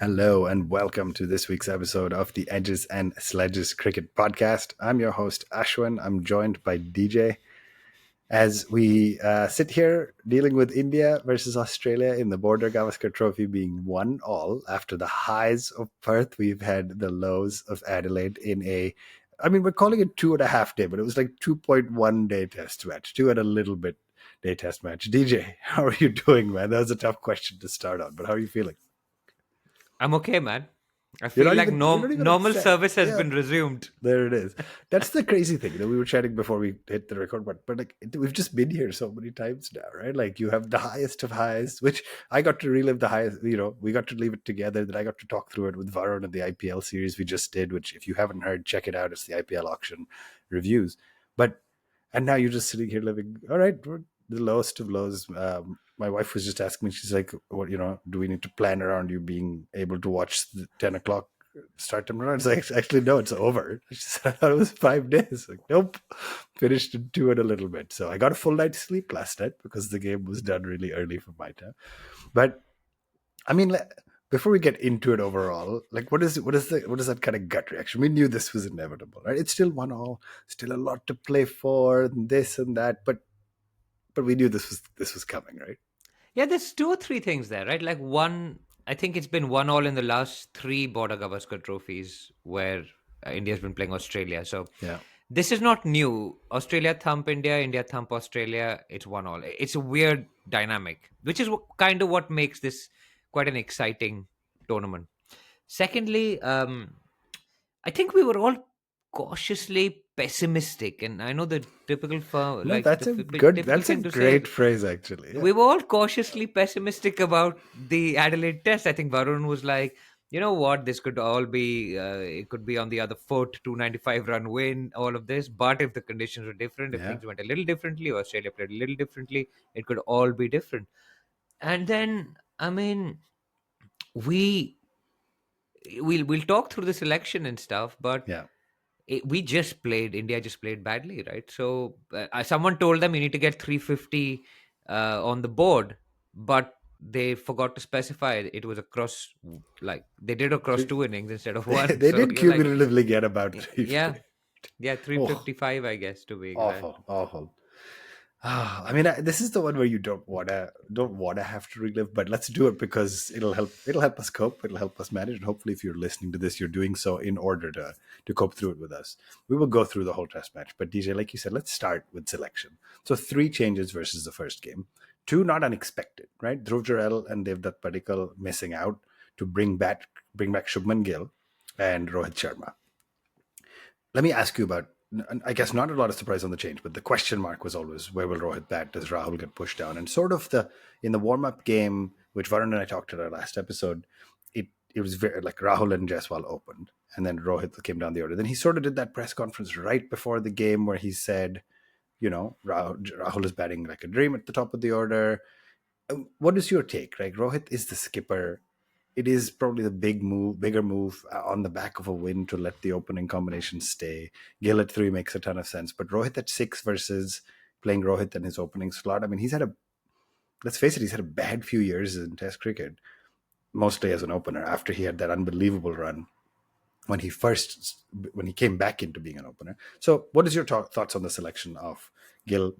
Hello and welcome to this week's episode of the Edges and Sledges Cricket Podcast. I'm your host, Ashwin. I'm joined by DJ as we sit here dealing with India versus Australia in the Border Gavaskar Trophy being 1-1. After the highs of Perth, we've had the lows of Adelaide we're calling it 2.5 day, but it was like 2.1 day test match, 2 and a little bit day test match. DJ, how are you doing, man? That was a tough question to start on, but how are you feeling? I'm okay, man. I You're feel not like even you're not even normal upset. service has Yeah, been resumed. there it is. That's the crazy thing. We were chatting before we hit the record button, but we've just been here so many times now, right? Like you have the highest of highs, which I got to relive the highest. We got to leave it together. That I got to talk through it with Varun and the IPL series we just did. Which, if you haven't heard, check it out. It's the IPL auction reviews. But and now you're just sitting here living. All right, we're the lowest of lows. My wife was just asking me. She's like, "What do we need to plan around you being able to watch the 10 o'clock start time run?" It's like, actually, no, it's over. She said, I thought it was 5 days. Like, nope, finished in 2 and a little bit. So I got a full night's sleep last night because the game was done really early for my time. But I mean, before we get into it overall, like, what is that kind of gut reaction? We knew this was inevitable, right? It's still 1-1, still a lot to play for, and this and that, but we knew this was coming, right? Yeah, there's two or three things there, right? Like one, I think it's been 1-1 in the last three Border Gavaskar trophies where India's been playing Australia. So Yeah. this is not new. Australia thump India, India thump Australia. It's 1-1. It's a weird dynamic, which is kind of what makes this quite an exciting tournament. Secondly, I think we were all cautiously pessimistic, and I know the typical No, that's a good. typical That's a thing to say. great phrase, actually. Yeah. We were all cautiously pessimistic about the Adelaide Test. I think Varun was like, you know what, this could all be. It could be on the other foot, 295-run win, all of this. But if the conditions were different, if Yeah. things went a little differently, or Australia played a little differently, it could all be different. And then, I mean, we we'll talk through the selection and stuff, but Yeah. we just played India just played badly, right? So someone told them you need to get 350 on the board, but they forgot to specify it was across, like they did across Three, two innings instead of they, one. they So did you're like, cumulatively get about yeah, 350. yeah, Oh, 355, I guess, to be exact. awful, awful. This is the one where you don't wanna have to relive, but let's do it because it'll help. It'll help us cope. It'll help us manage, and hopefully, if you're listening to this, you're doing so in order to cope through it with us. We will go through the whole test match, but DJ, like you said, let's start with selection. So 3 changes versus the first game, 2 not unexpected, right? Dhruv Jurel and Devdutt Padikkal missing out to bring back Shubman Gill and Rohit Sharma. Let me ask you about. I guess not a lot of surprise on the change, but the question mark was always where will Rohit bat? Does Rahul get pushed down? And sort of in the warm up game, which Varun and I talked about last episode, it was very like Rahul and Jaiswal opened, and then Rohit came down the order. Then he sort of did that press conference right before the game where he said, Rahul is batting like a dream at the top of the order. What is your take? Right, Rohit is the skipper. It is probably the bigger move on the back of a win to let the opening combination stay. Gill at 3 makes a ton of sense, but Rohit at 6 versus playing Rohit in his opening slot. I mean, let's face it, he's had a bad few years in Test cricket, mostly as an opener. After he had that unbelievable run when he came back into being an opener. So, what is your thoughts on the selection of Gill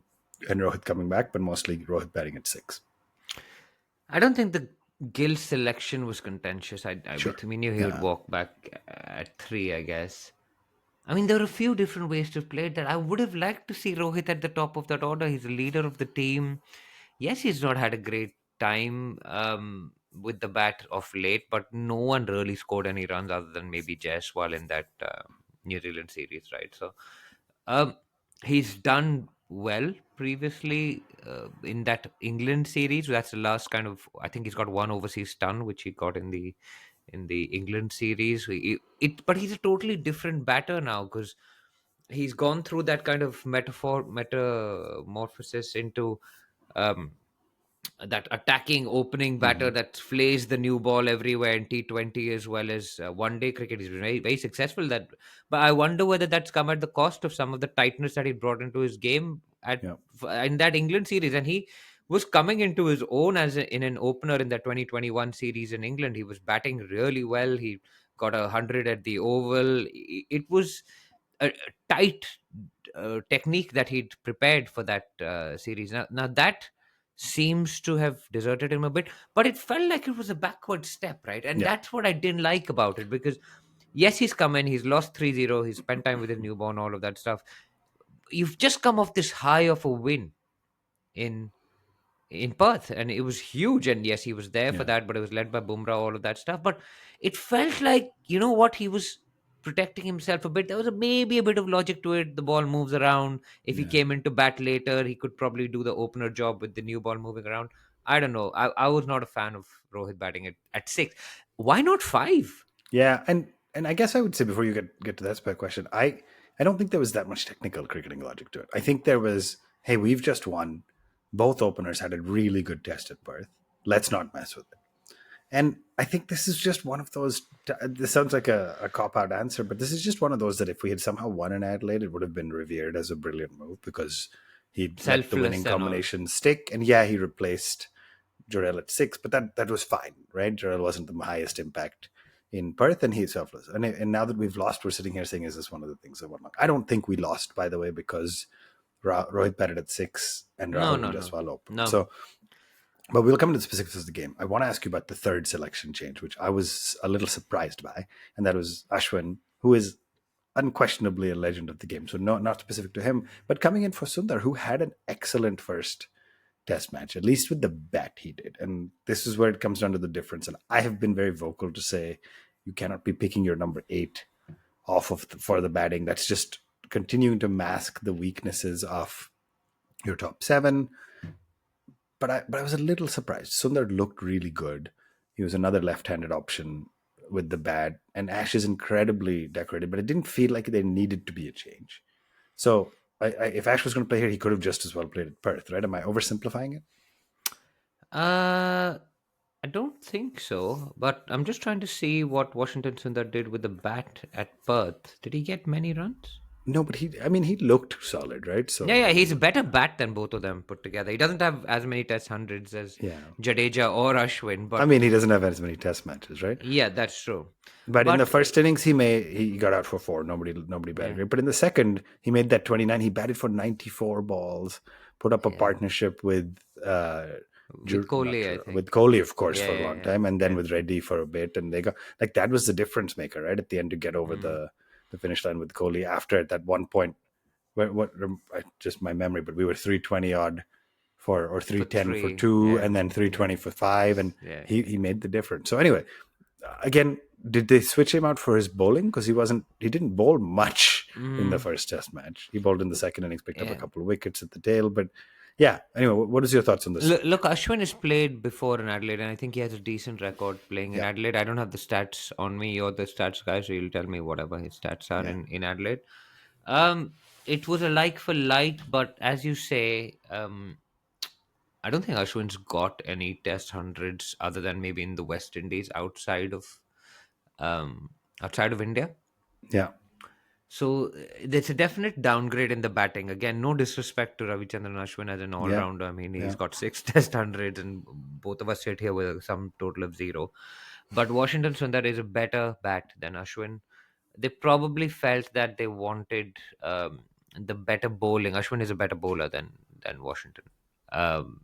and Rohit coming back, but mostly Rohit batting at 6? I don't think the Gill selection was contentious. Sure. We knew he would Yeah. walk back at three, I guess. I mean, there are a few different ways to play that. I would have liked to see Rohit at the top of that order. He's the leader of the team. Yes, he's not had a great time with the bat of late, but no one really scored any runs other than maybe Jaiswal in that New Zealand series, right? So um, he's done well previously in that England series. That's the last kind of. I think he's got one overseas stun, which he got in the England series. But he's a totally different batter now because he's gone through that kind of metamorphosis into um, that attacking opening batter Mhm. that flays the new ball everywhere in T20 as well as one day cricket. He's been very, very successful. But I wonder whether that's come at the cost of some of the tightness that he brought into his game Yeah. in that England series. And he was coming into his own in an opener in the 2021 series in England. He was batting really well. He got 100 at the Oval. It was a tight technique that he'd prepared for that series. Now that seems to have deserted him a bit, but it felt like it was a backward step, right? And Yeah, that's what I didn't like about it, because yes, he's come in, he's lost 3-0, he's spent time with his newborn, all of that stuff. You've just come off this high of a win in Perth, and it was huge. And yes, he was there for yeah, that, but it was led by Bumrah, all of that stuff. But it felt like, you know what, he was protecting himself a bit. There was maybe a bit of logic to it. The ball moves around. If he yeah. came into bat later, he could probably do the opener job with the new ball moving around. I don't know. I was not a fan of Rohit batting at six. Why not five? Yeah, and I guess I would say before you get to that spec question, I don't think there was that much technical cricketing logic to it. I think there was, hey, we've just won. Both openers had a really good test at Perth. Let's not mess with it. And I think this is just one of those. This sounds like a cop out answer, but this is just one of those that if we had somehow won in Adelaide, it would have been revered as a brilliant move because he let the winning Selfless and all. combination stick. And yeah, he replaced Jarrell at six, but that was fine, right? Jarrell wasn't the highest impact in Perth, and he's selfless. And now that we've lost, we're sitting here saying, "Is this one of the things that won?" I don't think we lost, by the way, because Rohit batted at six and No, Rahul no, and no, Jaswal opened. no. So, but we'll come to the specifics of the game. I want to ask you about the third selection change, which I was a little surprised by, and that was Ashwin, who is unquestionably a legend of the game. So not specific to him, but coming in for Sundar, who had an excellent first test match, at least with the bat he did. And this is where it comes down to the difference. And I have been very vocal to say you cannot be picking your number 8 off of for the batting. That's just continuing to mask the weaknesses of your top 7. But I was a little surprised. Sundar looked really good. He was another left-handed option with the bat, and Ash is incredibly decorated. But it didn't feel like there needed to be a change. So if Ash was going to play here, he could have just as well played at Perth, right? Am I oversimplifying it? Uh, I don't think so, but I'm just trying to see what Washington Sundar did with the bat at Perth. Did he get many runs? No, but he looked solid, right? Yeah, So yeah, he's a better bat than both of them put together. He doesn't have as many test hundreds as yeah, Jadeja or Ashwin, I but mean, he doesn't have as many test matches, right? yeah, that's true. But in the But first innings, he got out for 4. Nobody batted yeah, great. But in the second, he made that 29. He batted for 94 balls. Put up a yeah, partnership with with Kohli, I with think. Kohli, of course, Yeah, for a yeah, long yeah, time, and then yeah, with Reddy for a bit. And they got like that was the difference maker, right? At the end to get over mm, the finish line with Kohli. After at that one point, just my memory, but we were 320 odd for or for 310 for three. 2, Yeah, and then yeah, 320 for 5, and yeah, he made the difference. So anyway, again, did they switch him out for his bowling? Because he didn't bowl much in the mm, first test match. He bowled in the second innings, picked up a yeah. couple of wickets at the tail. But yeah, anyway, what is your thoughts on this switch? Look, Ashwin has played before in Adelaide, and I think he has a decent record playing in Yeah, Adelaide. I don't have the stats on me. You're the stats guy, so you'll tell me whatever his stats are yeah, in Adelaide. It was a like for like, but as you say, I don't think Ashwin's got any test hundreds other than maybe in the West Indies um, outside of India. yeah, So there's a definite downgrade in the batting. Again, no disrespect to Ravichandran Ashwin as an all yeah, rounder. I mean, he's yeah, got 6 test hundreds, and both of us sit here with some total of 0. But Washington Sundar is a better bat than Ashwin. They probably felt that they wanted the better bowling. Ashwin is a better bowler than Washington. Um,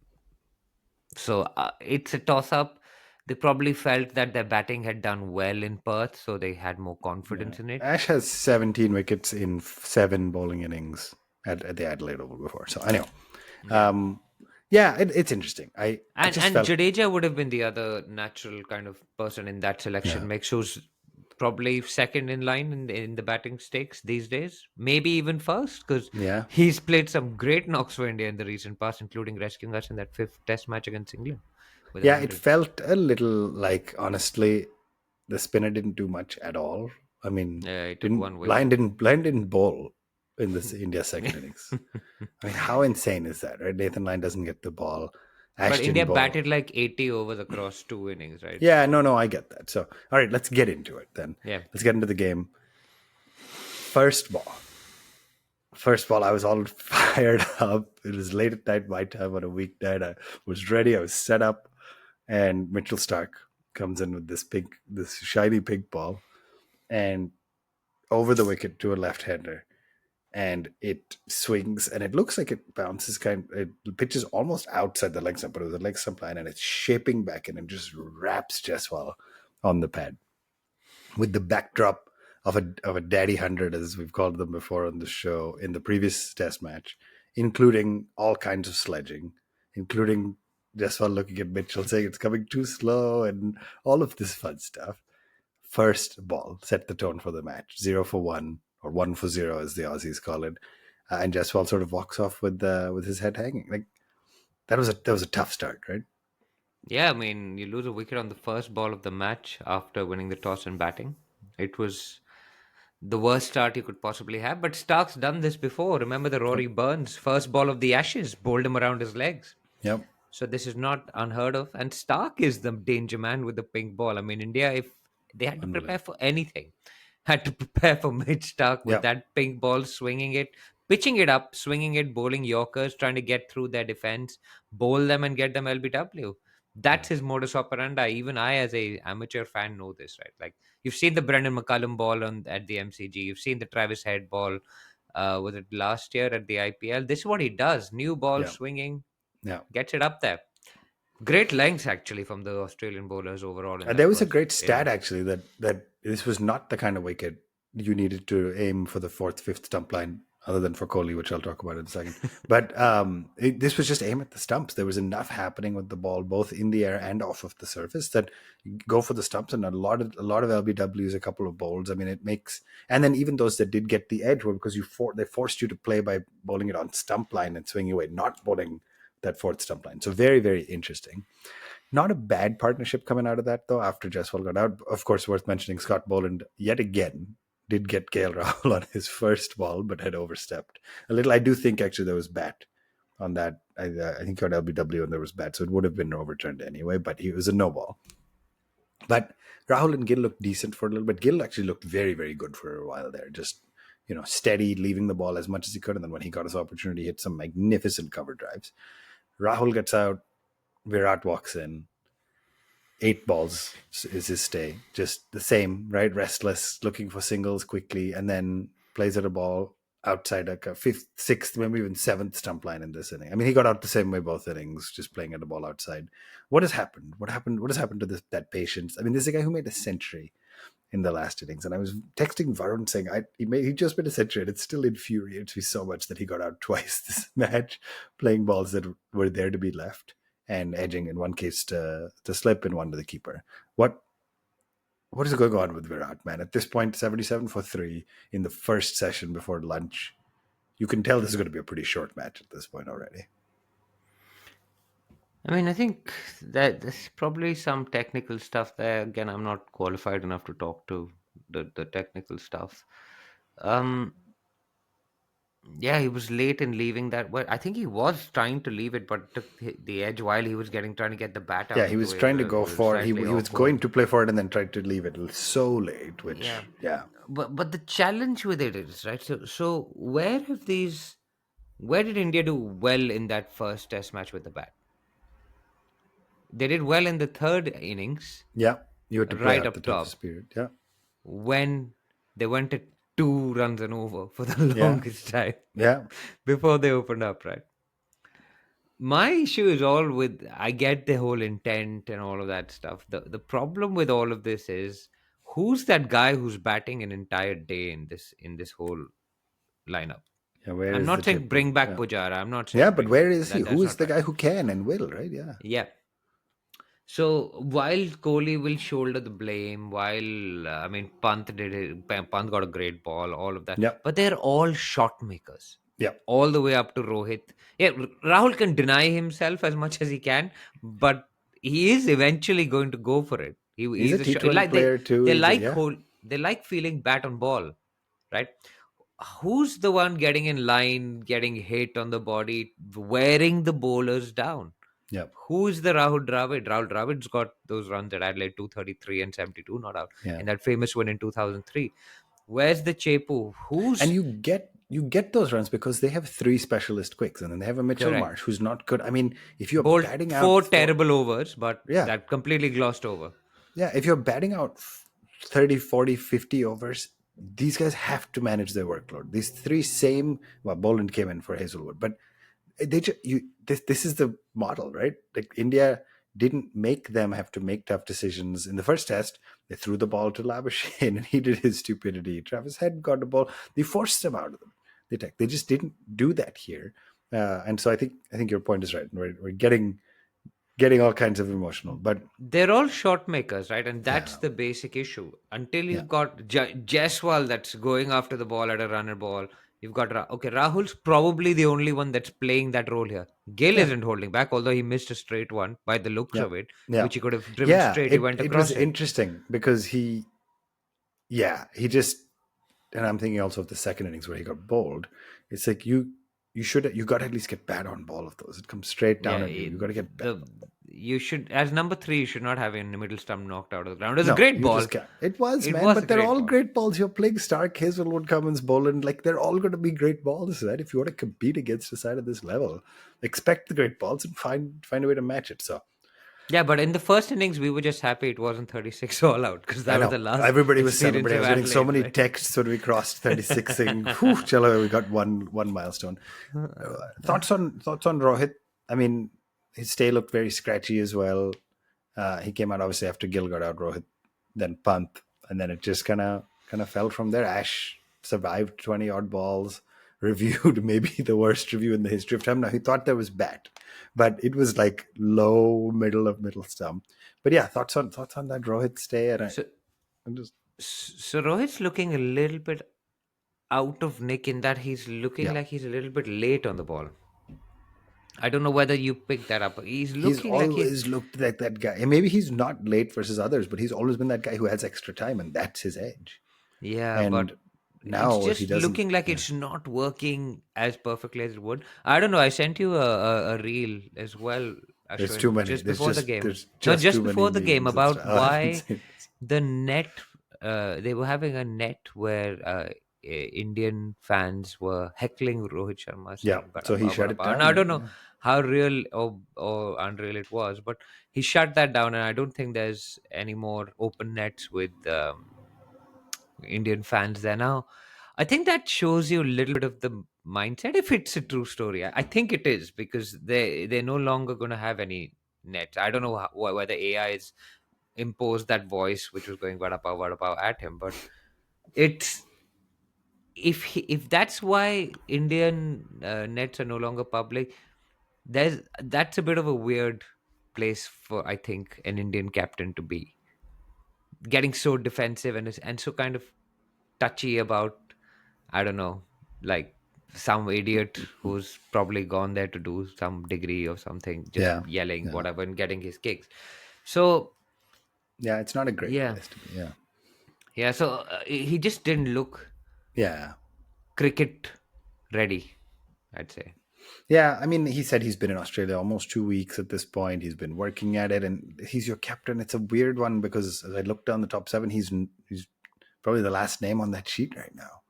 so it's a toss up. They probably felt that their batting had done well in Perth, so they had more yeah. confidence in it. Ash has 17 wickets in 7 bowling innings at the Adelaide Oval before. So anyway, Yeah. um, yeah, it's interesting. I just And felt Jadeja would have been the other natural kind of person in that yeah, selection mix, who's probably second in line in the batting stakes these days, maybe even first, because yeah. he's played some great knocks for India in the recent past, including rescuing us in that 5th Test match against England with Yeah, it 100. felt a little like honestly the spinner didn't do much at all. I mean, Yeah, he took didn't one Blind wicket. didn't bowl in this India second innings. I mean, how insane is that, right? Nathan Lyon doesn't get the ball. But Ash didn't India bowl. batted like 80 overs across 2 innings, right? Yeah, So no, I get that. So, all right, let's get into it then. yeah, Let's get into the game. First ball. I was all fired up. It was late at night, my time on a weeknight. I was ready. I was set up, and Mitchell Stark comes in with this shiny pink ball, and over the wicket to a left-hander, and it swings, and it looks like it bounces it pitches almost outside the leg stump, but it was a leg stump line, and it's shaping back, and it just wraps Jaiswal on the pad with the backdrop of a daddy hundred, as we've called them before on the show in the previous test match, including all kinds of sledging, including Jaiswal looking at Mitchell saying it's coming too slow and all of this fun stuff. First ball set the tone for the match. 0 for 1 or 1 for 0, as the Aussies call it, and Jaiswal sort of walks off with his head hanging. Like that was a tough start, right? Yeah, I mean, you lose a wicket on the first ball of the match after winning the toss and batting. It was the worst start you could possibly have. But Stark's done this before. Remember the Yep. Rory Burns first ball of the Ashes, bowled him around his legs. Yep. So this is not unheard of. And Stark is the danger man with the pink ball. I mean, India, if they had to prepare Unbelievable. for anything, had to prepare for Mitch Stark with Yep. that pink ball, swinging it, pitching it up, swinging it, bowling Yorkers, trying to get through their defense, bowl them and get them LBW. Yeah. That's his modus operandi. Even I, as a amateur fan, know this, right? Like you've seen the Brendan McCullum ball at the MCG, you've seen the Travis Head ball. Was it last year at the IPL? This is what he does: new ball Yeah. swinging, Yeah. gets it up there. Great lengths actually from the Australian bowlers overall in There that was a first great stat innings. actually that this was not the kind of wicket you needed to aim for the fourth, fifth stump line, other than for Kohli, which I'll talk about in a second. But this was just aim at the stumps. There was enough happening with the ball, both in the air and off of the surface, that you go for the stumps, and a lot of LBWs, a couple of bowls. I mean, it makes, and then even those that did get the edge were because they forced you to play by bowling it on stump line and swinging away, not bowling that fourth stump line. So very, very interesting. Not a bad partnership coming out of that, though, after Jaiswal got out. Of course, worth mentioning, Scott Boland, yet again, did get KL Rahul on his first ball, but had overstepped a little. I do think, actually, there was bat on that. I think he got LBW and there was bat, so it would have been overturned anyway, but he was a no ball. But Rahul and Gill looked decent for a little bit. Gill actually looked very, very good for a while there. Just, steady, leaving the ball as much as he could. And then when he got his opportunity, hit some magnificent cover drives. Rahul gets out. Virat walks in. 8 balls is his stay. Just the same, right? Restless, looking for singles quickly, and then plays at a ball outside like a fifth, sixth, maybe even seventh stump line in this inning. I mean, he got out the same way both innings, just playing at a ball outside. What has happened? What happened? What has happened to that patience? I mean, there's a guy who made a century in the last innings, and I was texting Varun saying he just made a century, and it still infuriates me so much that he got out twice this match, playing balls that were there to be left and edging in one case to slip and one to the keeper. What is going on with Virat, man? At this point, 77 for 3 in the first session before lunch. You can tell this is going to be a pretty short match at this point already. I mean, I think that there's probably some technical stuff there. Again, I'm not qualified enough to talk to the technical stuff. Um, yeah, he was late in leaving that. Well, I think he was trying to leave it, but took the edge while he was trying to get the bat Yeah, out he of the was way. trying to It go was for he slightly was awkward. going to play for it and then tried to leave it so late, Yeah, which yeah. but the challenge with it is right. So where did India do well in that first Test match with the bat? They did well in the third innings, Yeah, you had to play right out the up toughest top, period. Yeah. when they went at 2 runs and over for the Yeah. longest time Yeah. before they opened up, right? My issue is all with I get the whole intent and all of that stuff. The problem with all of this is who's that guy who's batting an entire day in this whole lineup? Yeah. Where I'm is the not saying Chipu? bring back Yeah. Pujara. I'm not Yeah, saying but bring where is he? that. That's Who is not the right. guy who can and will, right? Yeah. Yeah. So while Kohli will shoulder the blame, while I mean Pant did it, Pant got a great ball, all of that, Yep. but they're all shot makers, Yep. all the way up to Rohit. Yeah, Rahul can deny himself as much as he can, but he is eventually going to go for it. He's a He's a shot. T20 Like player too. they He's a like yeah. whole they like feeling bat on ball, right? Who's the one getting in line, getting hit on the body, wearing the bowlers down? Yep. Who's the Rahul Dravid? Rahul Dravid's got those runs at Adelaide 233 and 72 not out Yeah. in that famous win in 2003. Where's the Chepu? And Who's you get you get those runs because they have three specialist quicks, and then they have a Mitchell Marsh Correct. who's not good. I mean, if you're Bowled batting out four for terrible overs, but yeah, that completely glossed over. yeah, if you're batting out 30, 40, 50 overs, these guys have to manage their workload. These three same, well, Boland came in for Hazelwood, but they just, this is the model, right? Like India didn't make them have to make tough decisions in the first test. They threw the ball to Labuschagne and he did his stupidity. Travis Head got the ball. They forced them out of them. They just didn't do that here. And so I think your point is right. We're getting all kinds of emotional, but They're all shot makers, right? And that's yeah, the basic issue. Until yeah, you've got Jaiswal that's going after the ball at a runner ball, you've got okay. Rahul's probably the only one that's playing that role here. Gill yeah, isn't holding back, although he missed a straight one by the looks yeah, of it, yeah, which he could have driven yeah. straight. He went It was across it. interesting because he just, and I'm thinking also of the second innings where he got bowled. It's like you got to at least get bad on ball of those. It comes straight down Yeah, at you. You got to get bad. you should, as number three, you should not have a middle stump knocked out of the ground. It was a No, great you just ball. can't. It was, It man, was a but they're great all ball. great balls. You're playing Stark, Hazelwood, Cummins, Boland. Like they're all going to be great balls, right? If you want to compete against a side of this level, expect the great balls and find a way to match it. So Yeah, but in the first innings, we were just happy it wasn't 36 all out because I that was know the last everybody was experience celebrating. I of was getting so Adelaide, many right? texts when we crossed 36, saying, "Whew, chalo, we got one milestone." Thoughts on Rohit? I mean, his stay looked very scratchy as well. He came out obviously after Gill got out, Rohit, then Pant, and then it just kind of fell from there. Ash survived 20 odd balls, reviewed maybe the worst review in the history of time. Now he thought that was bad, but it was like low middle stump. But yeah, thoughts on that Rohit stay, and So, I'm just so Rohit's looking a little bit out of nick in that he's looking yeah. like he's a little bit late on the ball. I don't know whether you picked that up. He's He's looking like he's always looked like that guy. And maybe he's not late versus others, but he's always been that guy who has extra time, and that's his edge. yeah, And but it's now, if he just doesn't, looking like yeah, it's not working as perfectly as it would. I don't know. I sent you a reel as well, there's too Ashwin, many. just before the game. There's No, just just too many before the game memes and about stuff. Oh, I haven't why seen this. the net. They were having a net where Indian fans were heckling Rohit Sharma, Yeah, saying so "Bada he pa, shut bada it pa." And I down. don't know Yeah, how real or unreal it was, but he shut that down, and I don't think there's any more open nets with Indian fans there now. I think that shows you a little bit of the mindset. If it's a true story, I think it is because they're no longer going to have any nets. I don't know whether AI is imposed that voice which was going vada pav at him, but it's if that's why Indian nets are no longer public, that's a bit of a weird place for I think an Indian captain to be getting so defensive and so kind of touchy about I don't know, like some idiot who's probably gone there to do some degree or something, just yeah, yelling yeah. whatever and getting his kicks. So Yeah, it's not a great yeah, place to be. Yeah, yeah. So he just didn't look yeah, cricket ready, I'd say. yeah. I mean, he said he's been in Australia almost 2 weeks at this point. He's been working at it, and he's your captain. It's a weird one because as I look down the top seven, he's probably the last name on that sheet right now,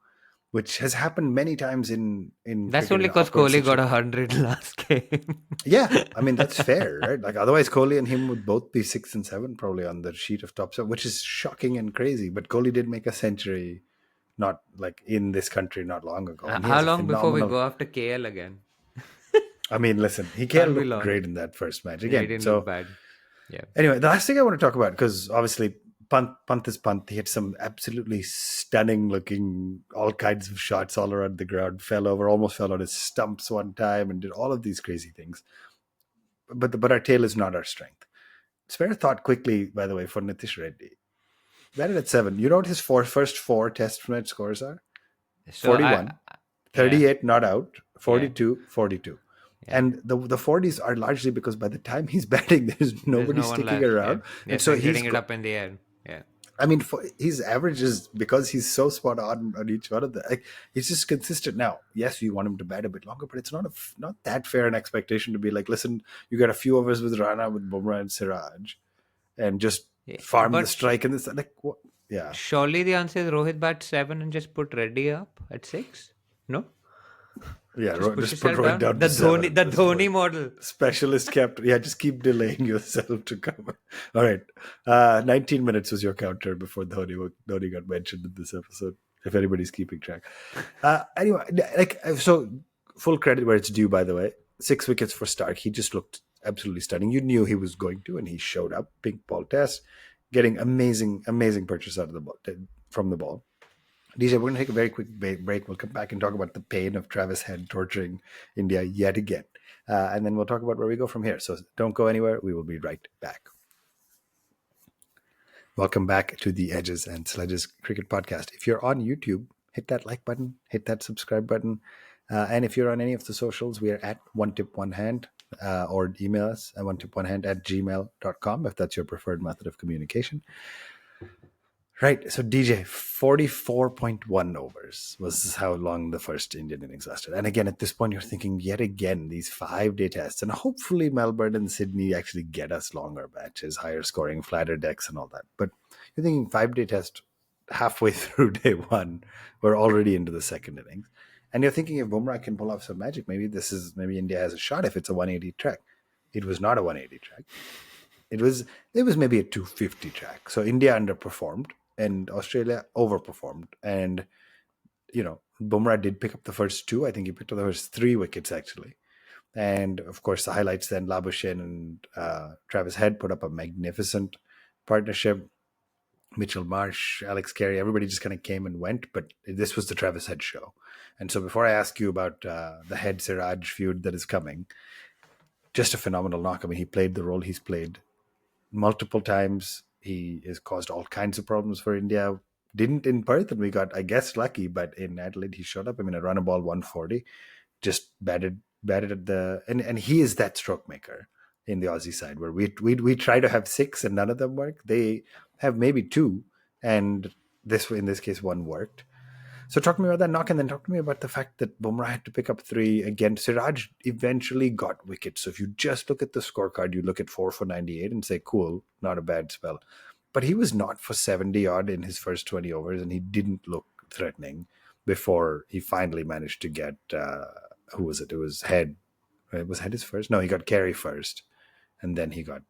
which has happened many times in That's cricket only in because awkward Kohli got situations. 100 last game. Yeah, I mean that's fair, right? Like otherwise, Kohli and him would both be 6 and 7 probably on the sheet of top seven, which is shocking and crazy. But Kohli did make a century, not like in this country, not long ago, and he How has a long before we phenomenal. go after KL again? I mean, listen, he can't Can't be look long. great in that first match Yeah, he again. didn't look So bad. Yeah. anyway, the last thing I want to talk about because obviously punt is punt. He had some absolutely stunning looking, all kinds of shots all around the ground. Fell over, almost fell on his stumps one time, and did all of these crazy things. But our tail is not our strength. Spare thought quickly, by the way, for Nitish Reddy. Batted at 7. You know what his first four test match scores are? So 41, yeah, 38 not out, yeah, 42, 42. yeah. And the 40s are largely because by the time he's batting, there's There's nobody no one sticking left. Yeah, around. yeah. And So so he's he's hitting it got, up in the air. Yeah. I mean, his average is because he's so spot on each one of the. Like, he's just consistent. Now, yes, we want him to bat a bit longer, but it's not that fair an expectation to be like, listen, you got a few overs with Rana, with Bumrah and Siraj, and just Yeah, farm the but strike and this. Like, what? Yeah, surely the answer is Rohit bat 7 and just put Reddy up at 6. No, Yeah, just push just put yourself Rohit down. down The to seven Dhoni, at the this point. Dhoni model. Specialist captain. Yeah, just keep delaying yourself to come. All right. 19 minutes was your counter before Dhoni got mentioned in this episode, if anybody's keeping track. Anyway, so full credit where it's due, by the way. 6 wickets for Stark. He just looked absolutely stunning. You knew he was going to, and he showed up. Pink ball test, getting amazing purchase out of the ball, from the ball. DJ, we're going to take a very quick break. We'll come back and talk about the pain of Travis Head torturing India yet again. And then we'll talk about where we go from here. So don't go anywhere. We will be right back. Welcome back to the Edges and Sledges Cricket Podcast. If you're on YouTube, hit that like button, hit that subscribe button. And if you're on any of the socials, we are at One Tip One Hand, or email us at one tip one hand at gmail.com if that's your preferred method of communication. Right. So DJ, 44.1 overs was how long the first Indian innings lasted. And again, at this point, you're thinking yet again, these 5-day tests. And hopefully Melbourne and Sydney actually get us longer matches, higher scoring, flatter decks and all that. But you're thinking 5-day test halfway through day one, we're already into the second innings. And you're thinking if Bumrah can pull off some magic, maybe India has a shot if it's a 180 track. It was not a 180 track. It was maybe a 250 track. So India underperformed and Australia overperformed. And Bumrah did pick up the first two. I think he picked up the first 3 wickets actually. And of course, the highlights then Labuschagne and Travis Head put up a magnificent partnership. Mitchell Marsh, Alex Carey, everybody just kind of came and went. But this was the Travis Head show. And so before I ask you about the Head Siraj feud that is coming, just a phenomenal knock. I mean, he played the role he's played multiple times. He has caused all kinds of problems for India. Didn't in Perth, and we got, I guess, lucky. But in Adelaide, he showed up. I mean, a run a ball 140, just batted at and he is that stroke maker in the Aussie side where we try to have 6 and none of them work. They have maybe 2, and in this case one worked. So talk to me about that knock, and then talk to me about the fact that Bumrah had to pick up 3 again. Siraj eventually got wickets. So if you just look at the scorecard, you look at 4 for 98 and say, cool, not a bad spell. But he was not for 70 odd in his first 20 overs, and he didn't look threatening before he finally managed to get, who was it? It was Head. Was Head his first? No, he got Carey first, and then he got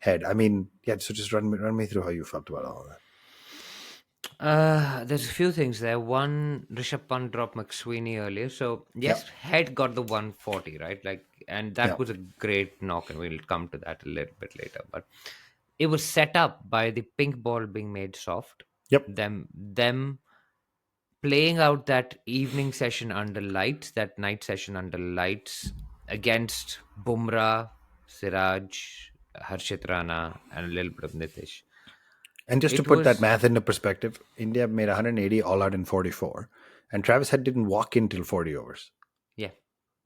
Head. I mean, yeah, so just run me through how you felt about all of that. There's a few things there. One, Rishabh Pant dropped McSweeney earlier. So, Yep. yes, Head got the 140, right? And that Yep. was a great knock, and we'll come to that a little bit later. But it was set up by the pink ball being made soft. Yep. Them playing out that evening session under lights, that night session under lights against Bumrah, Siraj, Harshit Rana, and a little bit of Nitish. And just to It put that was, math into perspective, India made 180 all out in 44, and Travis Head didn't walk in till 40 overs, yeah.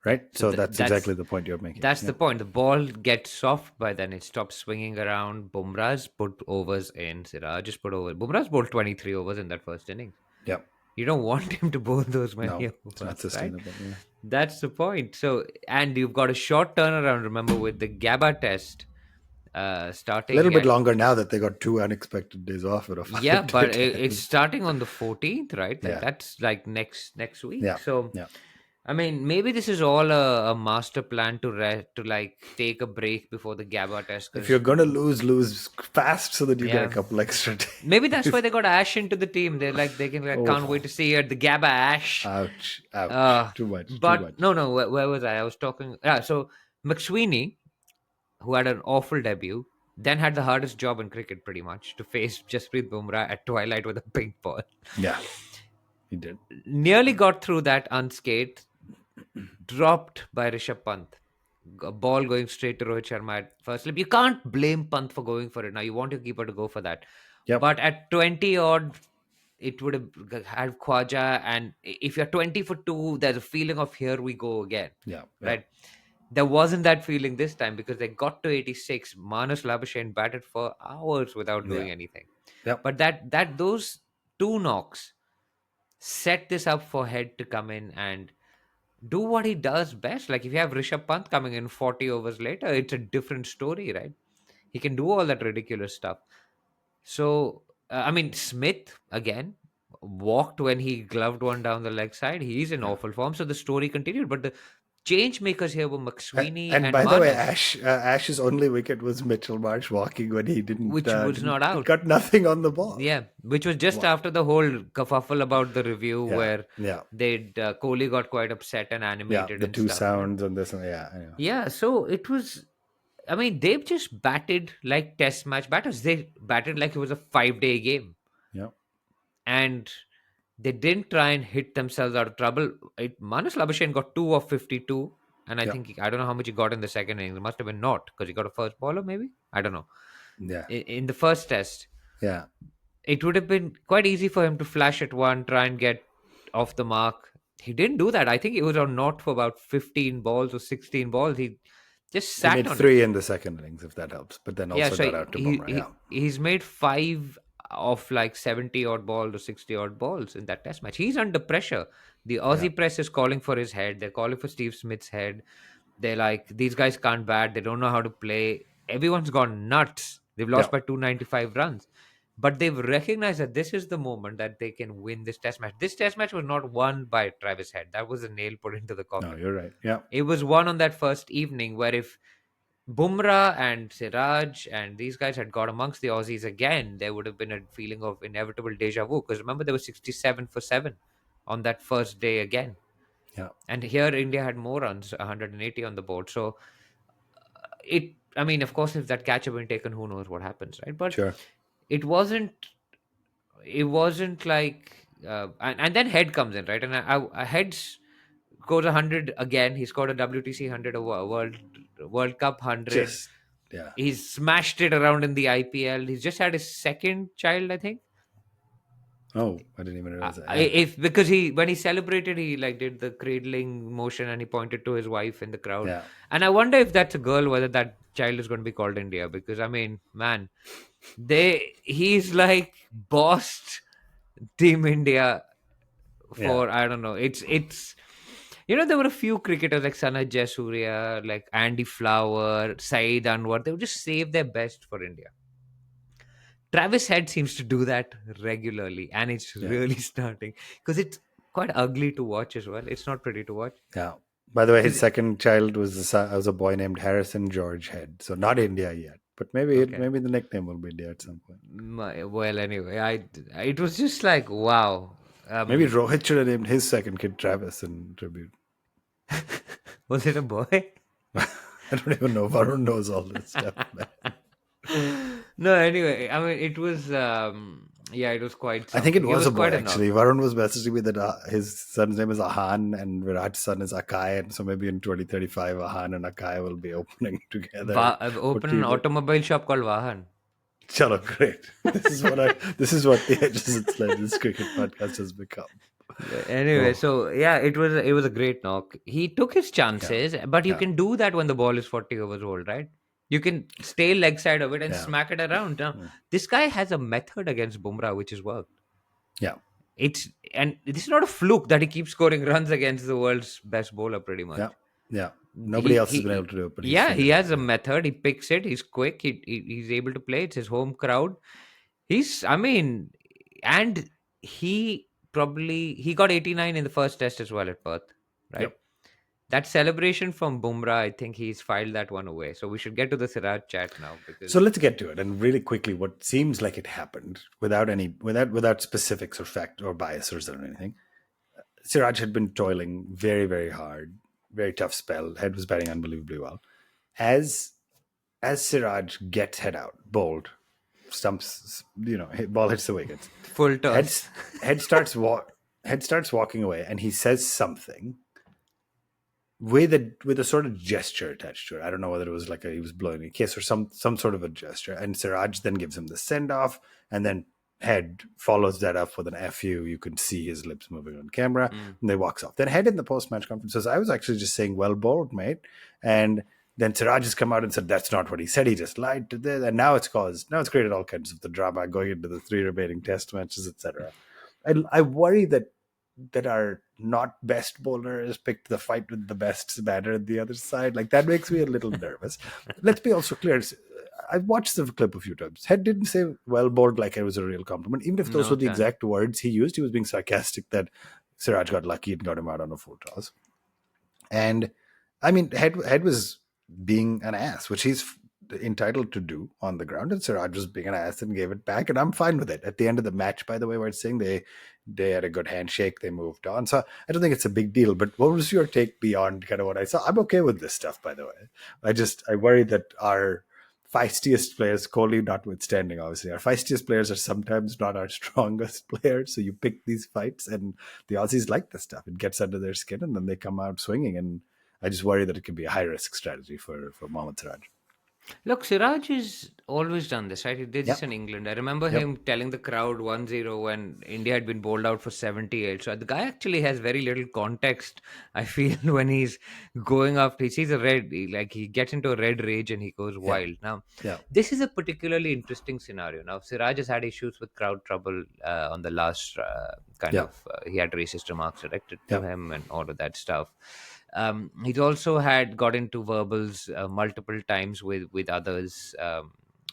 right? So So that's exactly the point you're making. that's the Yep. point. The ball gets soft by then. It stops swinging around. Bumrah's put overs in. Siraj just put over. Bumrah's bowled 23 overs in that first innings. Yep. You don't want him to bowl those No, many it's not overs, right? sustainable. Yeah. That's the point. So, and you've got a short turnaround. Remember with the Gabba test A little starting bit at longer now that they got 2 unexpected days off at a yeah, 5-day but it's test. starting on the 14th, right? Like Yeah. that's like next week. Yeah. So Yeah. I mean, maybe this is all a master plan to like take a break before the Gabba test. If you're Because gonna lose fast so that you get a yeah, couple extra maybe that's why days. they got Ash into the team. They're like they can like, can't wait Oh, to see you at the Gabba Ash. ouch, ouch, Uh, too much, too but much. no, no. Where was I? I was talking. Yeah, so McSweeney, who had an awful debut, then had the hardest job in cricket pretty much to face Jasprit Bumrah at twilight with a pink ball. Yeah, he did. Nearly got through that unscathed, dropped by Rishabh Pant. A ball going straight to Rohit Sharma at first slip. You can't blame Pant for going for it. Now you want your keeper to go for that. Yep. But at 20 odd, it would have had Khwaja. And if you're 20 for 2, there's a feeling of here we go again. Yeah. Yeah. Right? There wasn't that feeling this time because they got to 86. Manas Labuschagne batted for hours without Yeah. doing anything. Yep. But those 2 knocks set this up for Head to come in and do what he does best. Like if you have Rishabh Pant coming in 40 overs later, it's a different story, right? He can do all that ridiculous stuff. So, I mean, Smith again, walked when he gloved one down the leg side. He's in Yeah. awful form. So the story continued. But the change makers here were McSweeney And and by the way, Marnus, Ash's only wicket was Mitchell Marsh walking when he which was didn't not out. got nothing on the ball. Yeah, which was just Wow. after the whole kerfuffle about the review Yeah, where yeah, Kohli got quite upset and yeah. animated The and two stuff, right? sounds and this and yeah, yeah, Yeah, so it was. I mean, they've just batted like test match batters. They batted like it was a 5-day game, yeah, and they didn't try and hit themselves out of trouble. Manus Labuschagne got 2 of 52, and I yeah, think I don't know how much he got in the second innings. It must have been not because he got a first bowler, maybe. I don't know. yeah, In the first test, yeah, it would have been quite easy for him to flash at one, try and get off the mark. He didn't do that. I think he was on not for about 15 balls or 16 balls. He just He sat made on it. three in the second innings, if that helps. But then Yeah, also so got out to Bumrah. Yeah, he's made 5 of like 70 odd balls or 60 odd balls in that test match. He's under pressure. The yeah, Aussie press is calling for his head. They're calling for Steve Smith's head. They're like, these guys can't bat. They don't know how to play. Everyone's gone nuts. They've yeah. lost by 295 runs. But they've recognized that this is the moment that they can win this test match. This test match was not won by Travis Head. That was a nail put into the No, coffin. you're right. Yeah, It was won on that first evening where if Bumrah and Siraj and these guys had got amongst the Aussies again, there would have been a feeling of inevitable deja vu. Because remember, there was 67 for 7 on that first day again. yeah, And here, India had more runs, 180 on the board. So I mean, of course, if that catch had been taken, who knows what happens, right? But sure. it wasn't, it wasn't like, and then Head comes in, right? And Head scores 100 again. He scored a WTC 100, a World Cup 100. Just yeah. He's smashed it around in the IPL. He's just had his second child, I think. Oh, I didn't even realize that. Yeah, If because he when he celebrated, he like did the cradling motion and he pointed to his wife in the crowd. yeah, And I wonder if that's a girl, whether that child is going to be called India. Because I mean, man, he's like bossed Team India yeah. for I don't know. It's there were a few cricketers like Sanat Jayasuriya, like Andy Flower, Saeed Anwar. They would just save their best for India. Travis Head seems to do that regularly, and it's Yeah. really starting because it's quite ugly to watch as well. It's not pretty to watch. Yeah. By the way, his 'Cause second child was a boy named Harrison George Head. So not India yet, but okay, maybe the nickname will be India at some point. well, anyway, it was just like wow. Maybe Rohit should have named his second kid Travis in tribute. Was it a boy? I don't even know. Varun knows all this stuff. No, anyway, I mean, it was yeah, it was quite I think it something. It was was a boy quite a knock. actually. Varun was messaging me that his son's name is Ahan and Virat's son is Akai, and so maybe in 2035 Ahan and Akai will be opening together I've for opened an Team. automobile shop called Vahan. Chalo, great. This is what the Edges and Sledges cricket podcast has become. Anyway, Oh, so yeah, it was a great knock. He took his yeah, chances, but you yeah, can do that when the ball is 40 overs old, right? You can stay leg side of it and yeah, smack it around. Now, mm, this guy has a method against Bumrah which has worked. yeah, And this is not a fluke that he keeps scoring runs against the world's best bowler pretty yeah, much. yeah. Nobody He else has been able he to do it, but he's yeah, he figured it has out. a Yeah, method. He picks it. He's quick. He's able to play. It's his home crowd. I mean, and he got 89 in the first test as well at Perth, right? yep. That celebration from Bumrah, I think he's filed that one away. So we should get to the Siraj chat now So because let's get to it, and really quickly, what seems like it happened without specifics or fact or biases or anything. Siraj had been toiling very, very hard, very tough spell. Head was batting unbelievably well. As Siraj gets head out, bowled, stumps, ball hits the wickets. full Head toss. head starts head starts walking away, and he says something with a sort of gesture attached to it. I don't know whether it was like he was blowing a kiss or some sort of a gesture. And Siraj then gives him the send off, and then Head follows that up with an FU. You can see his lips moving on camera, Mm. and they walks off. Then Head in the post match conference says, "I was actually just saying, well bowled, mate." And then Siraj has come out and said, "That's not what he said. He just lied to this." And now it's created all kinds of the drama going into the 3 remaining test matches, etc. I worry that our not best bowlers picked the fight with the best batter at the other side. Like that makes me a little nervous. Let's be also clear. I've watched the clip a few times. Head didn't say well bowled like it was a real compliment. Even if those No were the chance. exact words he used, he was being sarcastic that Siraj got lucky and got him out on a full toss. And I mean, Head was being an ass, which he's entitled to do on the ground. And Siraj was being an ass and gave it back, and I'm fine with it. At the end of the match, by the way, where it's saying they had a good handshake, they moved on. So I don't think it's a big deal. But what was your take beyond kind of what I saw? I'm okay with this stuff, by the way. I worry that our feistiest players, Kohli notwithstanding, obviously, our feistiest players are sometimes not our strongest players. So you pick these fights, and the Aussies like this stuff. It gets under their skin, and then they come out swinging. And I just worry that it could be a high risk strategy for Mohammad Siraj. Look, Siraj has always done this, right? He did this Yep. in England. I remember Yep. him telling the crowd 1-0 when India had been bowled out for 78. So the guy actually has very little context, I feel, when he's going after. He sees a red, like he gets into a red rage and he goes Yeah. wild. Now, Yeah. this is a particularly interesting scenario. Now, Siraj has had issues with crowd trouble on the last kind Yeah. of. He had racist remarks directed to Yeah. him and all of that stuff. He's also had got into verbals multiple times with others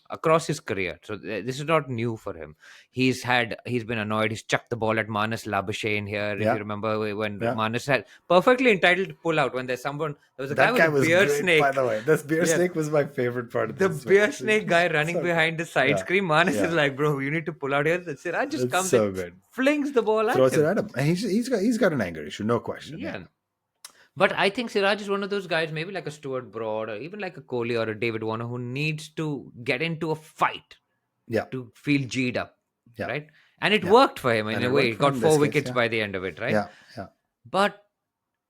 across his career. So this is not new for him. He's been annoyed. He's chucked the ball at Manas Labuschagne here. If you Yeah. remember when Yeah. Manas had perfectly entitled to pull out when there was a guy That with guy a was beer great, by snake. the way. This beer Yeah, snake was my favorite part of the this beer match. snake guy running So good. behind the side Yeah. screen. Manas is Yeah. like, bro, you need to pull out here. Siraj just It's comes so and good. flings the ball at Throws it him. at him. And he's got an anger issue, no question. Yeah. Yeah. But I think Siraj is one of those guys, maybe like a Stuart Broad or even like a Kohli or a David Warner, who needs to get into a fight Yeah. to feel G'd up, Yeah. right? And it Yeah. worked for him in And a it way. worked He for him got in four this case. wickets Yeah. by the end of it, right? Yeah. Yeah. But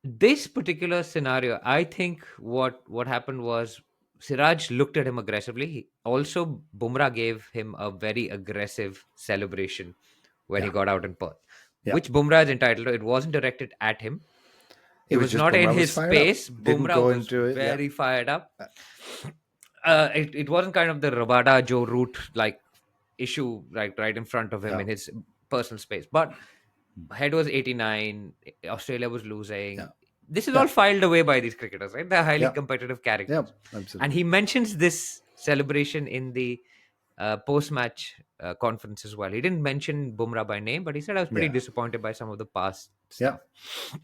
this particular scenario, I think what happened was Siraj looked at him aggressively. Also, Bumrah gave him a very aggressive celebration when he Yeah. got out in Perth, Yeah. which Bumrah is entitled to. It wasn't directed at him. It It was was just not in Bumrah was his fired up. space. Didn't Bumrah go was into it. Yeah. very fired up. It wasn't kind of the Rabada Joe Root like issue right in front of him Yeah. in his personal space. But Head was 89. Australia was losing. Yeah. This is Yeah. all filed away by these cricketers, right? They're highly Yeah. competitive Yeah. characters. And Absolutely. he mentions this celebration in the post-match conference as well. He didn't mention Bumrah by name, but he said I was pretty Yeah. disappointed by some of the past Yeah. stuff.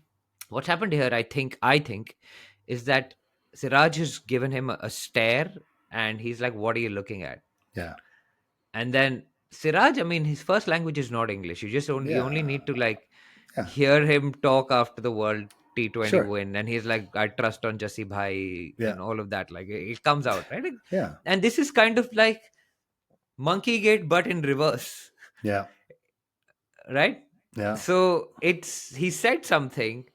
What's happened here, I think, is that Siraj has given him a stare, and he's like, "What are you looking at?" Yeah. And then Siraj, I mean, his first language is not English. You only Yeah. need to like Yeah. hear him talk after the World T20 Sure. win, and he's like, "I trust on Jassi Bhai," Yeah. and all of that. Like it comes out, right? Yeah. And this is kind of like Monkey Gate, but in reverse, Yeah. right? Yeah. So he said something.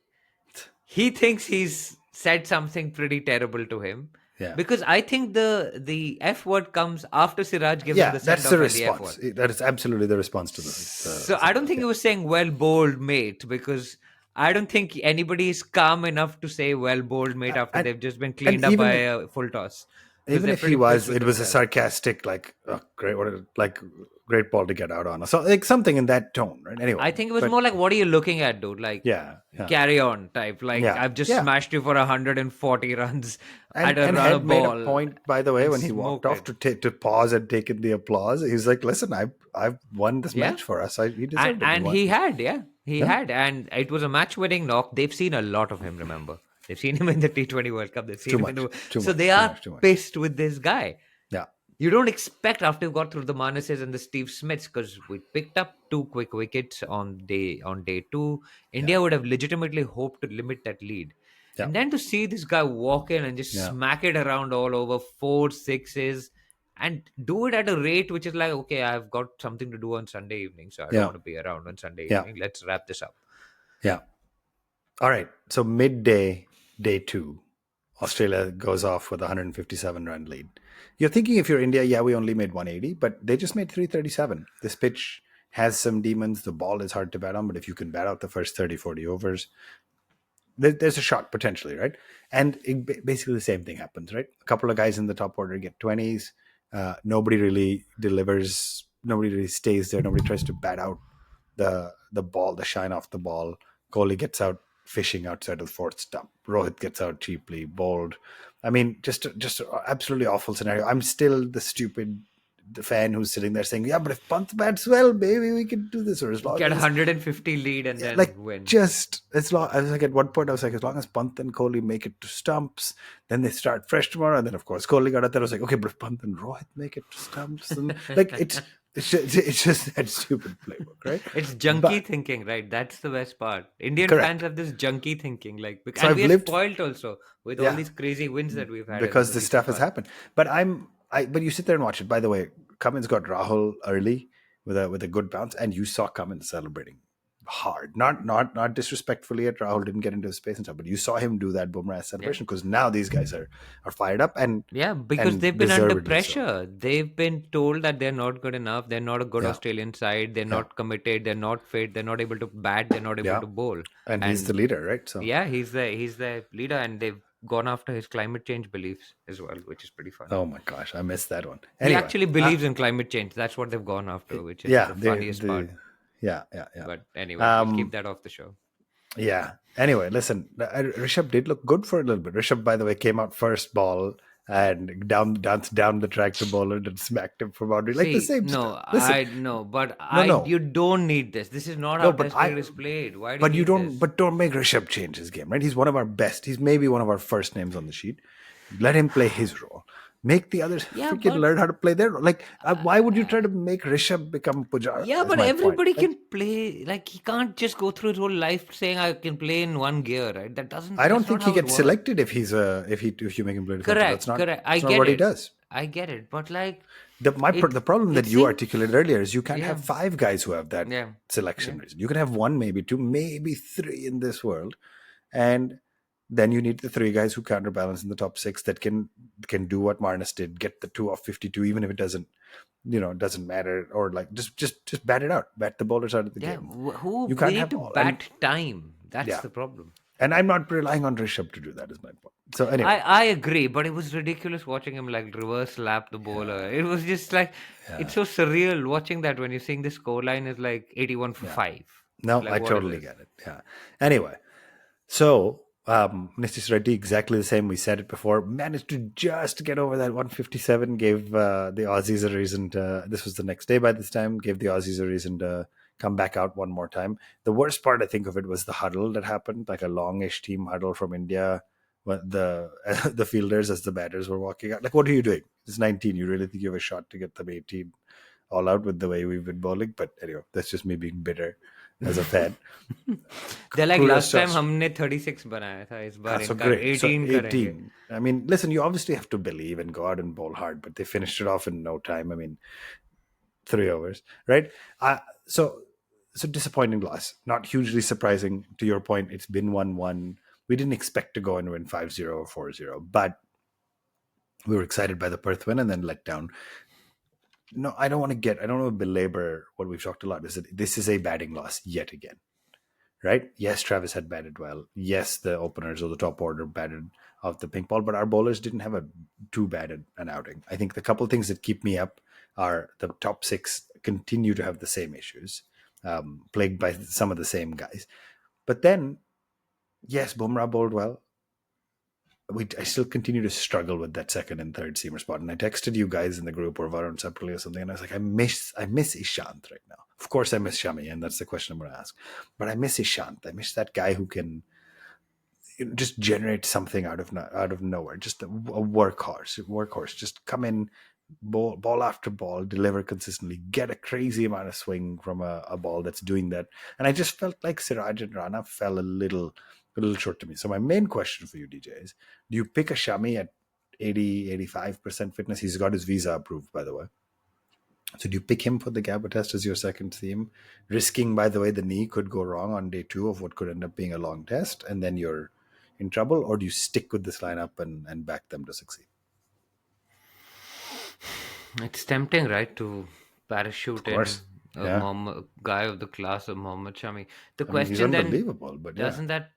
He thinks he's said something pretty terrible to him. Yeah. Because I think the F word comes after Siraj gives him Yeah. the send That's off the and the F response. word. That is absolutely the response to the. So I don't think he was saying well bowled mate, because I don't think anybody is calm enough to say well bowled mate after And they've just been cleaned up even by a full toss. Because even they're if he pretty pissed was, with it was a themselves. sarcastic like, oh, great, like great ball to get out on, so like something in that tone, right? Anyway, I think it was but more like, what are you looking at, dude? Like, yeah, yeah, carry on type. Like, yeah, I've just yeah. smashed you for 140 runs at a And run a Head made a ball. point, by the way, and when he walked smoked off it. to pause and taken the applause. He's like, "Listen, I've won this Yeah. match for us. He And, deserved it. and won." he had, yeah. He Yeah. had. And it was a match winning knock. They've seen a lot of him, remember. They've seen him in the T20 World Cup. They've seen Too him much, in the. too So much, they too are much, too much. pissed with this guy. Yeah, You don't expect after you've got through the Manases and the Steve Smiths, because we picked up 2 quick wickets on day two. India would have legitimately hoped to limit that lead. yeah, And then to see this guy walk in and just yeah, smack it around all over, 4 6s, and do it at a rate which is like, okay, I've got something to do on Sunday evening, so I don't yeah, want to be around on Sunday yeah, evening. Let's wrap this up. yeah. All right. So midday, day 2, Australia goes off with a 157-run lead. You're thinking, if you're India, yeah, we only made 180, but they just made 337. This pitch has some demons. The ball is hard to bat on, but if you can bat out the first 30, 40 overs, there's a shot potentially, right? And basically the same thing happens, right? A couple of guys in the top order get 20s. Nobody really delivers. Nobody really stays there. Nobody tries to bat out the ball, the shine off the ball. Kohli gets out fishing outside of the fourth stump. Rohit gets out cheaply, bowled. I mean, just absolutely awful scenario. I'm still the fan who's sitting there saying, "Yeah, but if Pant bats well, maybe we can do this." Or as long Get a as 150 lead and yeah, then like win. just as long I was like at one point I was like, as long as Pant and Kohli make it to stumps, then they start fresh tomorrow. And then of course Kohli got out there. I was like, okay, but if Pant and Rohit make it to stumps, and like it's just that stupid playbook, right? It's junky But thinking, right? That's the best part. Indian fans correct. have this junky thinking, So and I've we are lived, spoiled also with all yeah, these crazy wins that we've had in because the this recent stuff has past. happened. But but you sit there and watch it. By the way, Cummins got Rahul early with a good bounce, and you saw Cummins celebrating hard, not disrespectfully at Rahul didn't get into his space and stuff, but you saw him do that Bumrah Yeah. celebration because now these guys are fired up Yeah, because and they've been under deservedly so. pressure. They've been told that they're not good enough. They're not a good Yeah, Australian side. They're yeah, not committed. They're not fit. They're not able to bat. They're not able yeah, to bowl. and he's the And leader, right? So, yeah, he's the leader, and they've gone after his climate change beliefs as well, which is pretty funny. oh my gosh, I missed that one. He Anyway, actually believes in climate change. That's what they've gone after, which is yeah, the funniest part. yeah. But anyway, we'll keep Um, that off the show. Yeah. Anyway, listen, Rishabh did look good for a little bit. Rishabh, by the way, came out first ball and danced down the track to bowler and smacked him for boundary, like the See, same no, stuff. Listen, I no, but no, I no, you don't need this. This is not no, how but Test cricket is played. Why do you but you need don't, this? but don't make Rishabh change his game, right? He's one of our best. He's maybe one of our first names on the sheet. Let him play his role. Make the others Yeah, freaking but learn how to play their role. Like, why would you try to make Rishabh become Pujara? yeah, Is but my point. everybody Like, can play. Like he can't just go through his whole life saying I can play in one gear, right? That I doesn't. don't That's not think he how it gets works. selected if you make him play defensive. Correct, correct. I That's not get what he it. does. I get it. But like The problem it that you seems. articulated earlier is you can't Yeah, have five guys who have that yeah, yeah. selection reason. You can have one, maybe two, maybe three in this world, and then you need the three guys who counterbalance in the top six that can do what Marnus did, get the 2 of 52, even if it doesn't matter, or like just bat it out, bat the bowlers out of the Yeah, game. who You we can't need have to all, and bat time. That's yeah, the problem. and I'm not relying on Rishabh to do that. Is my point. So I anyway, I agree, but it was ridiculous watching him like reverse lap the bowler. It was just like yeah, it's so surreal watching that when you're seeing the scoreline is like 81 for yeah. 5. No, Like I what is totally this? get it. Yeah. Anyway, so Nitish Reddy, exactly the same. We said it before. Managed to just get over that 157. Gave the Aussies a reason to. This was the next day by this time. Gave the Aussies a reason to come back out one more time. The worst part, I think, of it was the huddle that happened, like a longish team huddle from India. What the the fielders as the batters were walking out. Like, what are you doing? It's 19. You really think you have a shot to get them 18 all out with the way we've been bowling? But anyway, that's just me being bitter as a fan. They're like Kudos last to time us. हमने 36 बनाया था इस बार So इनका great. So 18 करेंगे. 18. I mean, listen, you obviously have to believe and go out and bowl hard, but they finished it off in no time. I mean, 3 overs, right? So disappointing loss. Not hugely surprising. To your point, it's been 1-1. We didn't expect to go and win 5-0 or 4-0, but we were excited by the Perth win and then let down. No, I don't want to belabor what we've talked a lot. Is that this is a batting loss yet again, right? Yes, Travis had batted well. Yes, the openers or the top order batted off the pink ball, but our bowlers didn't have a too bad an outing. I think the couple things that keep me up are the top six continue to have the same issues, plagued by some of the same guys. But then, yes, Bumrah bowled well. I still continue to struggle with that second and third seamer spot. And I texted you guys in the group or Varun separately or something, and I was like, I miss Ishant right now. Of course, I miss Shami, and that's the question I'm going to ask. But I miss Ishant. I miss that guy who can just generate something out of nowhere. Just a workhorse. Just come in, ball after ball, deliver consistently, get a crazy amount of swing from a ball that's doing that. And I just felt like Siraj and Rana fell a little short to me. So my main question for you, DJ, is do you pick a Shami at 85% fitness? He's got his visa approved, by the way. So do you pick him for the Gabba test as your second theme? Risking, by the way, the knee could go wrong on day 2 of what could end up being a long test, and then you're in trouble, or do you stick with this lineup and back them to succeed? It's tempting, right, to Of parachute in course. a Yeah. Guy of the class of Mohammad Shami. The I mean, he's question then unbelievable, but yeah. doesn't that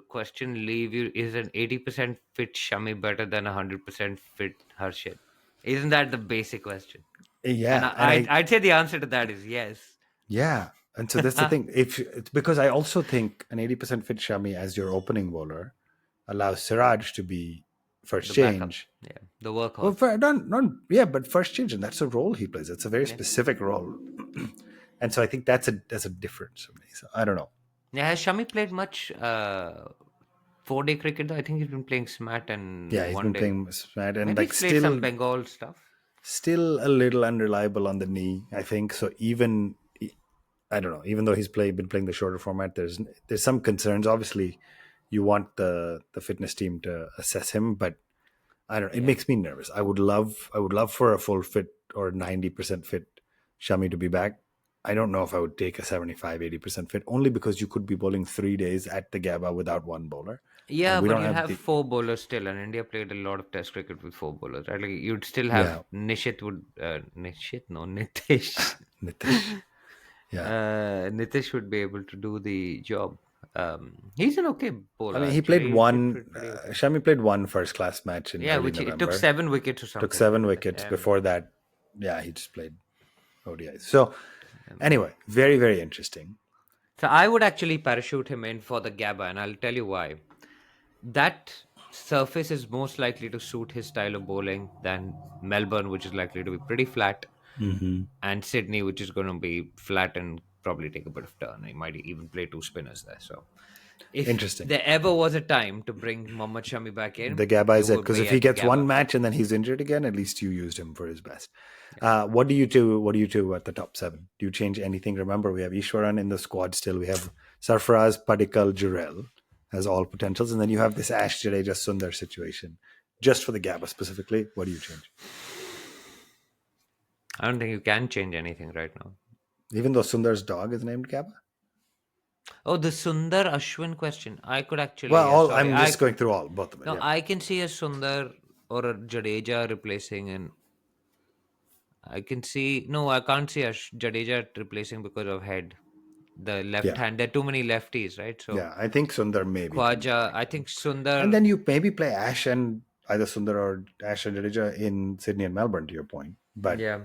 question leave you? Is an 80% fit Shami better than 100% fit Harshit? Isn't that the basic question? And Yeah. And I'd say the answer to that is yes. yeah. And so that's the thing. If it's because I also think an 80% fit Shami as your opening bowler allows Siraj to be first The backup. change. Yeah. The Well, workhorse. but first change, and that's a role he plays. It's a very Yeah. specific role, and so I think that's a difference for me. So I don't know. Yeah. Has Shami played much 4-day cricket though? I think he's been playing Smat Yeah, and he's one been day. playing Smash and Maybe like he's played some still Bengal stuff. still a little unreliable on the knee. I think so. Even I don't know. Even though been playing the shorter format, there's some concerns. Obviously, you want the fitness team to assess him, but I don't know. It Yeah. makes me nervous. I would love for a full fit or 90% fit Shami to be back. I don't know if I would take a 75-80% fit, only because you could be bowling 3 days at the Gabba without one bowler, and Yeah, we but don't you'll have have the four bowlers still, and India played a lot of Test cricket with four bowlers, right? Like you'd still have yeah Nishit, no, Nitish. Nitish. Yeah, Nitish would be able to do the job. He's an okay I bowler mean he played actually. He did one. pretty okay. Shami played one first class match in Yeah, early which it took November. 7 wickets or Took something. 7 wickets. Yeah. Before that, yeah, he just played ODIs. So anyway, very very interesting. So I would actually parachute him in for the Gabba, and I'll tell you why. That surface is most likely to suit his style of bowling than Melbourne, which is likely to be pretty flat, Mm-hmm. and Sydney, which is going to be flat and probably take a bit of turn. He might even play two spinners there. So, if Interesting. there ever was a time to bring Mohammad Shami back in, The Gabba it is it would because be if he at the gets one Gabba. match and then he's injured again, at least you used him for his best. Yeah. What do you do? What do you do at the top seven? Do you change anything? Remember, we have Ishwaran in the squad still. We have Sarfaraz, Padikkal, Jurel has all potentials, and then you have this Ash Jadeja Sundar situation. Just for the Gabba specifically, what do you change? I don't think you can change anything right now. Even though Sundar's dog is named Gabba. Oh, the Sundar Ashwin question. I could actually, Well, yeah, all sorry. I'm just going through all both of them. No, Yeah, I can see a Sundar or a Jadeja replacing, and I can see no, I can't see a Jadeja replacing because of Head. The left yeah, hand. There are too many lefties, right? So yeah. I think Sundar maybe comes Khwaja, back, I think and Sundar. then you maybe play Ash and either Sundar or Ash and Jadeja in Sydney and Melbourne. To your point, but Yeah.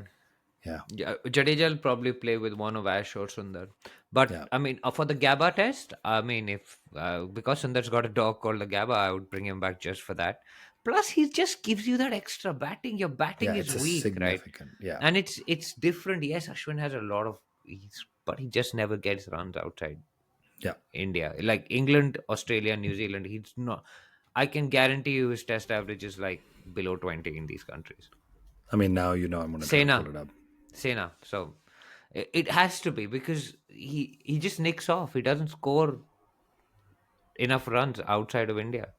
yeah, Yeah, Jadeja will probably play with one of Ash or Sundar. But yeah, I mean, for the Gabba test, I mean, if because Sundar's got a dog called the Gabba, I would bring him back just for that. Plus, he just gives you that extra batting. Your batting yeah. is It's a weak, right? significant. Yeah, And it's different. Yes, Ashwin has a lot of, but he just never gets runs outside yeah. India. Like England, Australia, New Zealand, he's not. I can guarantee you his test average is like below 20 in these countries. I mean, now you know I'm going to try and Sena, pull it up. Sena. So it has to be because he just nicks off. He doesn't score enough runs outside of India.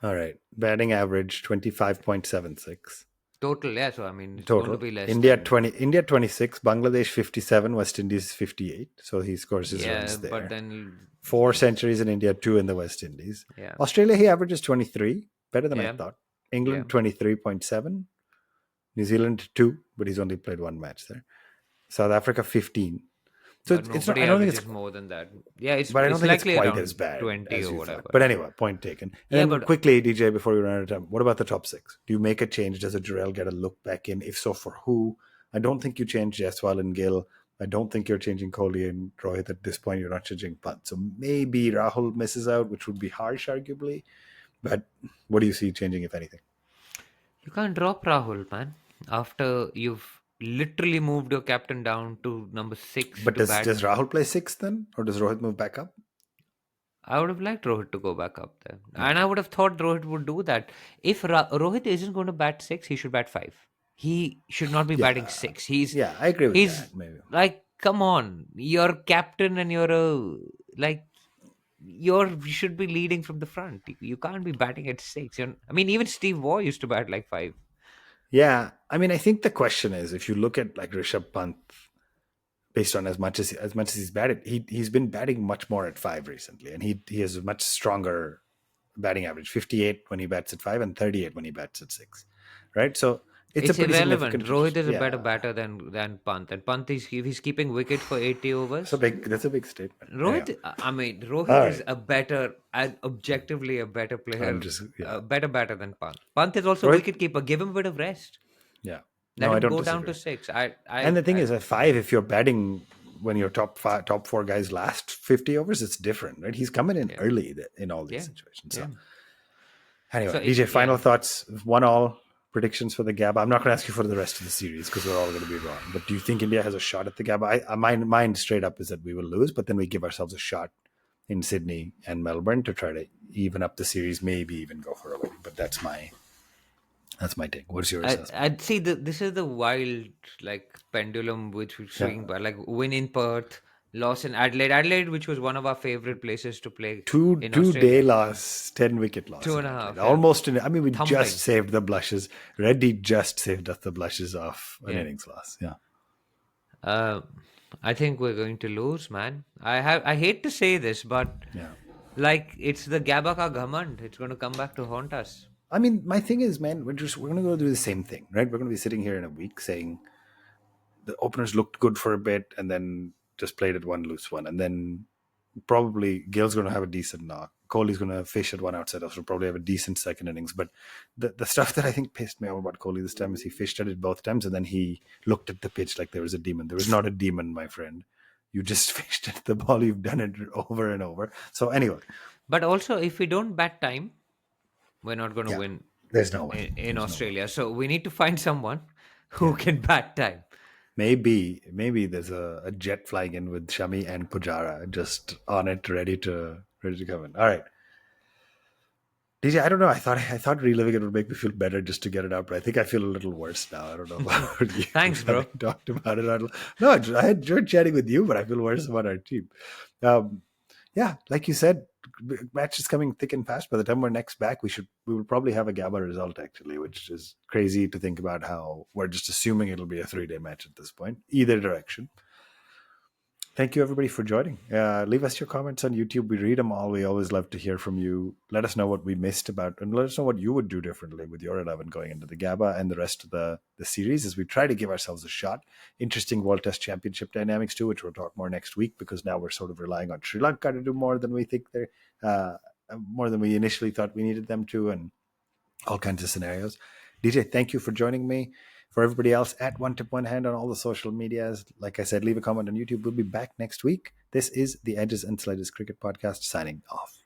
All right, batting average 25.76 Total, yeah. So I mean, it's going to total. be less India than 20, India 26, Bangladesh 57, West Indies 58. So he scores his yeah. runs But there. then 4 centuries in India, 2 in the West Indies. yeah, Australia, he averages 23, better than I yeah, thought. yeah. England 23.7, New Zealand 2, but he's only played one match there. South Africa 15. So But it's not. nobody I don't think it's, averages more than that. Yeah, it's but I don't it's think it's likely quite as around bad 20 as or you thought. whatever. But anyway, point taken. And Yeah, then but quickly, DJ, before we run out of time, what about the top six? Do you make a change? Does a Jarrell get a look back in? If so, for who? I don't think you change Jaiswal and Gill. I don't think you're changing Kohli and Rohit at this point. You're not changing Pant. So maybe Rahul misses out, which would be harsh, arguably. But what do you see changing, if anything? you can't drop Rahul, man. After you've literally moved your captain down to number 6 But to does bat. Rahul play sixth then, or does Rohit move back up? I would have liked Rohit to go back up there. Yeah, And I would have thought Rohit would do that. If Rohit isn't going to bat 6, he should bat 5. He should not be batting yeah, 6. yeah. I agree with He's that. Maybe. like, come on. You're captain and you're a, like, you should be leading from the front. You can't be batting at 6. I mean, even Steve Waugh used to bat like 5. Yeah, I mean, I think the question is, if you look at like Rishabh Pant, based on as much as he's batted, he's been batting much more at 5 recently, and he has a much stronger batting average, 58 when he bats at 5 and 38 when he bats at 6, right? So it's a It's pretty irrelevant. significant, Rohit is a better yeah. batter than Pant. And Pant is, if he's keeping wicket for 80 That's a overs, big statement. Anyhow, Rohit, I mean, all Rohit is right. a better, and objectively a better I'm player, just yeah, a better batter than Pant. Pant is also a Rohit. wicket keeper. Give him a bit of rest. Yeah, Let no, I him don't go down to disagree. 6. And the thing is, at 5, if you're batting when your top 4 guys last 50 overs, it's different, right? He's coming in Yeah, early in all these yeah, situations. yeah. So So Anyway, DJ, final yeah, thoughts. 1-1 predictions for the Gabba. I'm not going to ask you for the rest of the series because we're all going to be wrong. But do you think India has a shot at the Gabba? Mine straight up is that we will lose, but then we give ourselves a shot in Sydney and Melbourne to try to even up the series, maybe even go for a win. But that's my take. What's your assessment? I'd see this is the wild like pendulum which would Yeah, swing by like win in Perth, loss in Adelaide, which was one of our favorite places to play in two-day Australia. loss, 10-wicket loss Two in and a Adelaide. half, yeah, Almost. I mean, we just thumping, saved the blushes. Reddy just saved us the blushes of an yeah. innings loss. Yeah, Uh, I think we're going to lose, man. I hate to say this, but yeah. like it's the Gabba ka Ghamand. It's going to come back to haunt us. I mean, my thing is, man, we're going to go do the same thing, right? We're going to be sitting here in a week saying the openers looked good for a bit and then just played at one loose one, and then probably Gill's going to have a decent knock. Kohli's going to fish at one outside us. Will probably have a decent second innings. But the stuff that I think pissed me off about Kohli this time is he fished at it both times and then he looked at the pitch like there was a demon. There was not a demon, my friend. You just fished at the ball. You've done it over and over. So anyway, But also, if we don't bat time, we're not going to yeah, win there's no way. in There's no way. Australia. So we need to find someone who Yeah. can bat time. Maybe there's a jet flying in with Shami and Pujara just on it, ready to come in. All right, DJ. I don't know. I thought reliving it would make me feel better just to get it out, but I think I feel a little worse now. I don't know about you. Thanks, Having bro. talked about it, no, I enjoyed chatting with you, but I feel worse about our team. Um, yeah, like you said, match is coming thick and fast. By the time we're next back, we will probably have a Gabba result actually, which is crazy to think about how we're just assuming it'll be a 3-day match at this point, either direction. Thank you everybody for joining. Leave us your comments on YouTube. We read them all. We always love to hear from you. Let us know what we missed about, and let us know what you would do differently with your 11 going into the Gabba and the rest of the series as we try to give ourselves a shot. Interesting World Test Championship dynamics too, which we'll talk more next week because now we're sort of relying on Sri Lanka to do more than we think more than we initially thought we needed them to, and all kinds of scenarios. DJ, thank you for joining me. For everybody else, at One Tip One Hand on all the social medias. Like I said, leave a comment on YouTube. We'll be back next week. This is the Edges and Sliders Cricket Podcast signing off.